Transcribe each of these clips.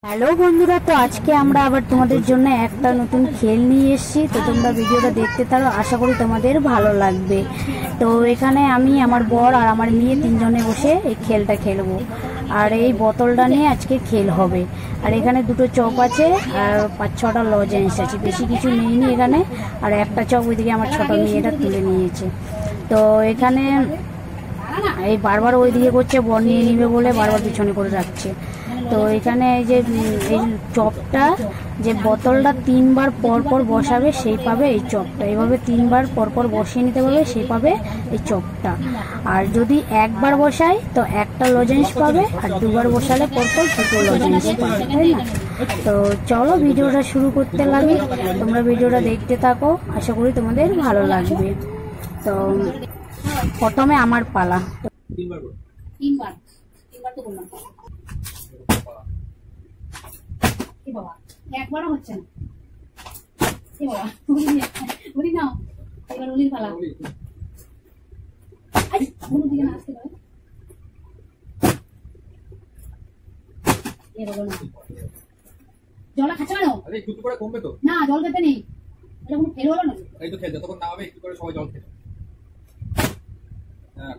Hello বন্ধুরা, তো আজকে আমরা আবার তোমাদের জন্য একটা নতুন খেল নিয়ে এসেছি। তো তোমরা ভিডিওটা দেখতে থাকো, আশা করি তোমাদের ভালো লাগবে। তো এখানে আমি, আমার বর আর আমার মেয়ে তিনজনে বসে এই খেলটা খেলবো। আর এই বোতলটা নিয়ে আজকে খেল হবে। আর এখানে দুটো চপ আছে আর 5-6টা লজেন্স আছে, বেশি কিছু নেইনি এখানে। আর একটা চপ ওইদিকে আমার ছোট মেয়েটা তুলে নিয়েছে। তো এখানে এই বারবার ওইদিকে করছে, বর নিয়ে নিবে বলে বারবার পিছনে করে রাখছে। তো এখানে এই যে এই চপটা, যে বোতলটা 3বার পর পর বসাবে সেই পাবে এই চপটা। এইভাবে 3বার পর পর বসিয়ে নিতে পারবে, সেই পাবে এই চপটা। আর যদি একবার বসায় তো একটা লজেন্স পাবে, আর দুবার বসালে পরপর দুটো লজেন্স পাবে, তাই না? তো চলো ভিডিওটা শুরু করতে লাগে, তোমরা ভিডিওটা দেখতে থাকো, আশা করি তোমাদের ভালো লাগবে। তো প্রথমে আমার পালা। তিনবার তো বললাম। বাবা একবারও হচ্ছে না। বাবা উলি নাও, এবার উলির পালা। জল খাচ্ছে কেন? একটু করে কমবে তো না, জল খেতে নেই, এটা কোনো ফেল হলো না। এই তো খেল, যতক্ষণ না হবে একটু করে সবাই জল খেতে। হ্যাঁ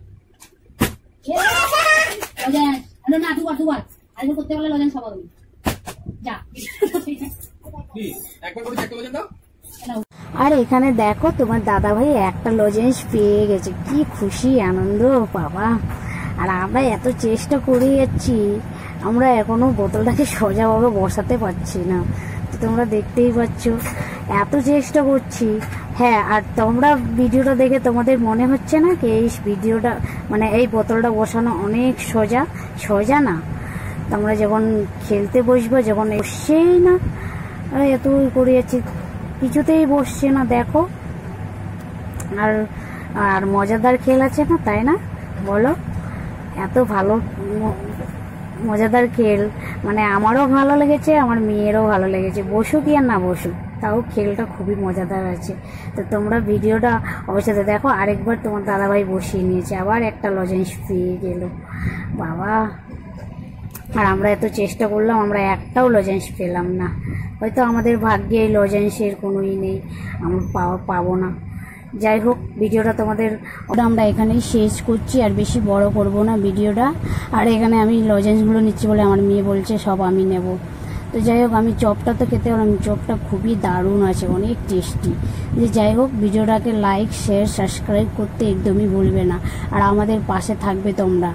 না, দুবার আরেকবার করতে পারলে লজেন্স সবাই যা। আর এখানে দেখো, তোমার দাদা ভাই একটা লজেন্স পেয়ে গেছে, কি খুশি আনন্দ বাবা। আর আমরা এত চেষ্টা করে যাচ্ছি, আমরা এখনো বোতলটাকে সোজাভাবে বসাতে পারছি না। তো তোমরা দেখতেই পাচ্ছ, এত চেষ্টা করছি। হ্যাঁ, আর তোমরা ভিডিওটা দেখে তোমাদের মনে হচ্ছে না কি এই ভিডিওটা, মানে এই বোতলটা বসানো অনেক সোজা না? তোমরা যখন খেলতে বসবো, যখন বসছেই না, এত করে যাচ্ছি, কিছুতেই বসছে না, দেখো। আর মজাদার খেল আছে না, তাই না বলো? এত ভালো মজাদার খেল, মানে আমারও ভালো লেগেছে, আমার মেয়েরও ভালো লেগেছে। বসুক আর না বসুক, তাও খেলটা খুবই মজাদার আছে। তো তোমরা ভিডিওটা অবশ্যই দেখো। আরেকবার তোমার দাদাভাই বসিয়ে নিয়েছে, আবার একটা লজেন্স পেয়ে গেল বাবা। আর আমরা এত চেষ্টা করলাম, আমরা একটাও লজেন্স পেলাম না। হয়তো আমাদের ভাগ্যে এই লজেন্সের কোনোই নেই, আমরা পাবো না। যাই হোক, ভিডিওটা আমরা এখানেই শেষ করছি, আর বেশি বড় করব না ভিডিওটা। আর এখানে আমি লজেন্সগুলো নিচ্ছি বলে আমার মেয়ে বলছে সব আমি নেব। তো যাই হোক, আমি চপটা তো খেতে পারলাম, চপটা খুবই দারুণ আছে, অনেক টেস্টি। যাই হোক, ভিডিওটাকে লাইক, শেয়ার, সাবস্ক্রাইব করতে একদমই ভুলবে না। আর আমাদের পাশে থাকবে তোমরা।